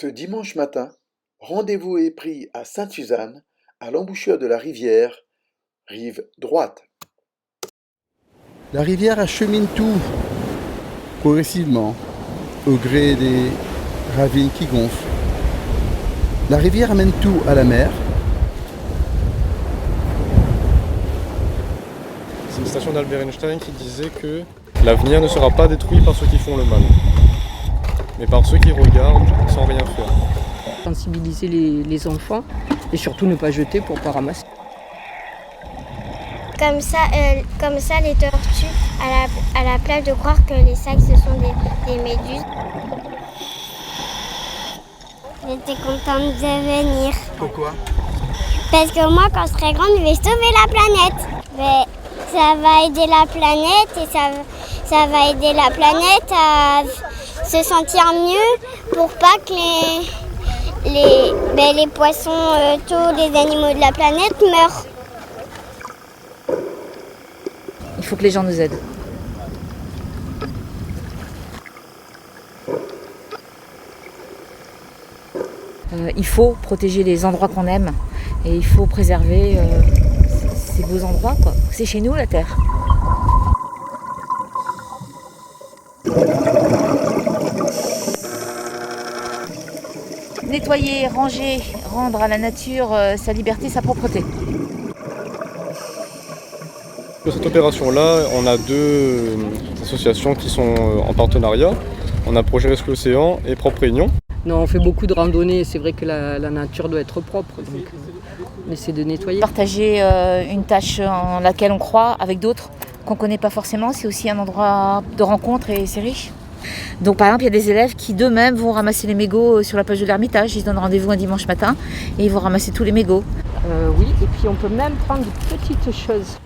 Ce dimanche matin, rendez-vous est pris à Sainte-Suzanne, à l'embouchure de la rivière, rive droite. La rivière achemine tout progressivement, au gré des ravines qui gonflent. La rivière amène tout à la mer. C'est une citation d'Albert Einstein qui disait que l'avenir ne sera pas détruit par ceux qui font le mal, mais par ceux qui regardent sans rien faire. Sensibiliser les enfants et surtout ne pas jeter pour pas ramasser. Comme ça, les tortues, à la place de croire que les sacs ce sont des méduses. J'étais contente de venir. Pourquoi? Parce que moi, quand je serai grande, je vais sauver la planète. Mais ça va aider la planète et ça va aider la planète à se sentir mieux pour pas que les poissons, tous les animaux de la planète meurent. Il faut que les gens nous aident. Il faut protéger les endroits qu'on aime et il faut préserver ces beaux endroits, quoi. C'est chez nous la Terre. Nettoyer, ranger, rendre à la nature sa liberté, sa propreté. Pour cette opération-là, on a deux associations qui sont en partenariat. On a Projet Rescue Océan et Propre Réunion. Non, on fait beaucoup de randonnées, c'est vrai que la nature doit être propre, donc on essaie de nettoyer. Partager une tâche en laquelle on croit avec d'autres qu'on ne connaît pas forcément, c'est aussi un endroit de rencontre et c'est riche. Donc par exemple, il y a des élèves qui d'eux-mêmes vont ramasser les mégots sur la plage de l'Ermitage. Ils se donnent rendez-vous un dimanche matin et ils vont ramasser tous les mégots. Oui, et puis on peut même prendre de petites choses.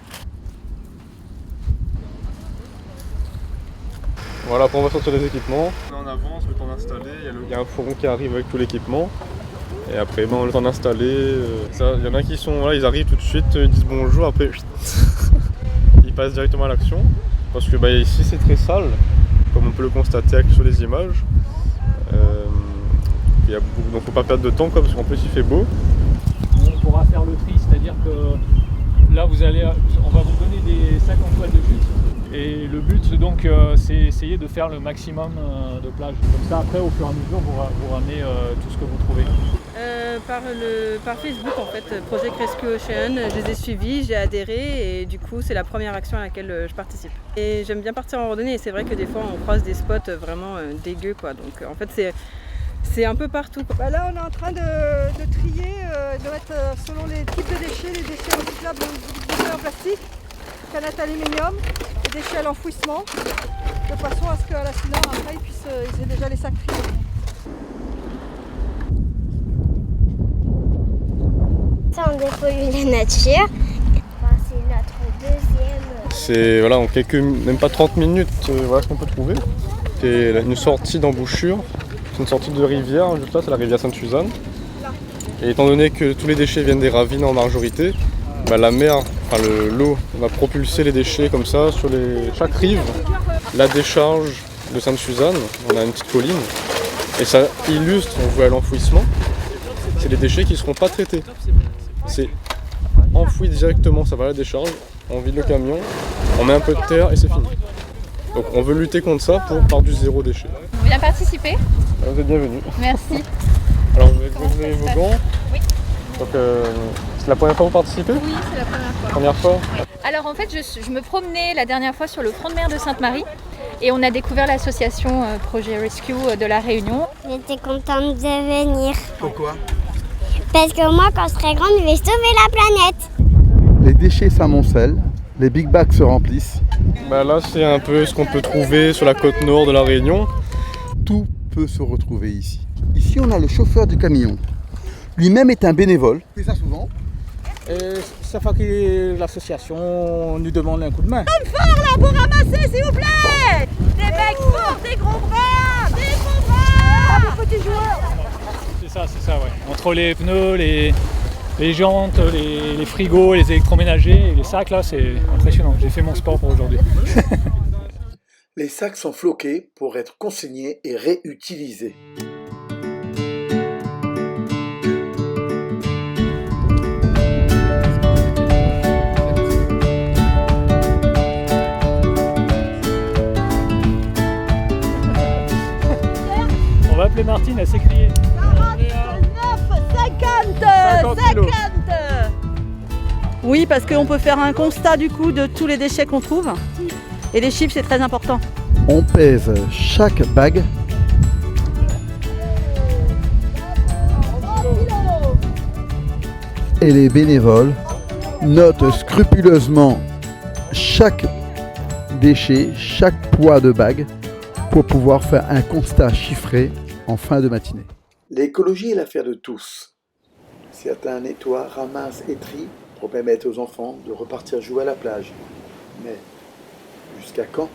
Voilà, après on va sortir les équipements. On avance, le temps d'installer, il y a un fourgon qui arrive avec tout l'équipement. Et après, le temps d'installer, il y en a qui sont là, ils arrivent tout de suite, ils disent bonjour, après ils passent directement à l'action. Parce que ici c'est très sale, comme on peut le constater sur les images. Donc faut pas perdre de temps, parce qu'en plus il fait beau. On pourra faire le tri, c'est-à-dire que là on va vous donner des sacs en toile de jute. Et le but donc c'est essayer de faire le maximum de plages. Comme ça après au fur et à mesure vous ramenez tout ce que vous trouvez. Par Facebook en fait, Project Rescue Ocean, je les ai suivis, j'ai adhéré et du coup c'est la première action à laquelle je participe. Et j'aime bien partir en randonnée et c'est vrai que des fois on croise des spots vraiment dégueux quoi, donc en fait c'est un peu partout. Là on est en train de trier, de mettre selon les types de déchets, les déchets recyclables en plastique, canettes aluminium, les déchets à l'enfouissement, de façon à ce qu'à l'accident après ils aient déjà les sacs triés. Ça on dépollue la nature. C'est notre deuxième. C'est en même pas 30 minutes, voilà ce qu'on peut trouver. C'est une sortie d'embouchure, c'est une sortie de rivière, juste là c'est la rivière Sainte-Suzanne. Et étant donné que tous les déchets viennent des ravines en majorité, la mer, l'eau va propulser les déchets comme ça sur chaque rive. La décharge de Sainte-Suzanne, on a une petite colline, et ça illustre, on voit l'enfouissement, c'est des déchets qui ne seront pas traités. C'est enfoui directement, ça va à la décharge, on vide le camion, on met un peu de terre et c'est fini. Donc on veut lutter contre ça par du zéro déchet. Vous bien participer? Vous êtes bienvenus. Merci. Alors vous avez vos gants? Oui. Donc c'est la première fois que vous participez? Oui, c'est la première fois. Première fois? Alors en fait, je me promenais la dernière fois sur le front de mer de Sainte-Marie et on a découvert l'association Projet Rescue de la Réunion. J'étais contente de venir. Pourquoi? Parce que moi, quand je serai grande, je vais sauver la planète. Les déchets s'amoncellent, les big bags se remplissent. Là c'est un peu ce qu'on peut trouver sur la côte nord de la Réunion. Tout peut se retrouver ici. Ici on a le chauffeur du camion. Lui-même est un bénévole. Il fait ça souvent. Et chaque fois que l'association nous demande un coup de main. Fort là pour ramasser s'il vous plaît. Des mecs forts, des gros bras, des gros bras. Des petits joueurs. C'est ça, ouais. Entre les pneus, les jantes, les frigos, les électroménagers et les sacs, là, c'est impressionnant. J'ai fait mon sport pour aujourd'hui. Les sacs sont floqués pour être consignés et réutilisés. Martine, elle s'est criée. 50 kilos. Oui, parce qu'on peut faire un constat du coup de tous les déchets qu'on trouve. Et les chiffres, c'est très important. On pèse chaque bague et les bénévoles notent scrupuleusement chaque déchet, chaque poids de bague pour pouvoir faire un constat chiffré en fin de matinée. L'écologie est l'affaire de tous. Certains nettoient, ramassent et trient pour permettre aux enfants de repartir jouer à la plage. Mais jusqu'à quand ?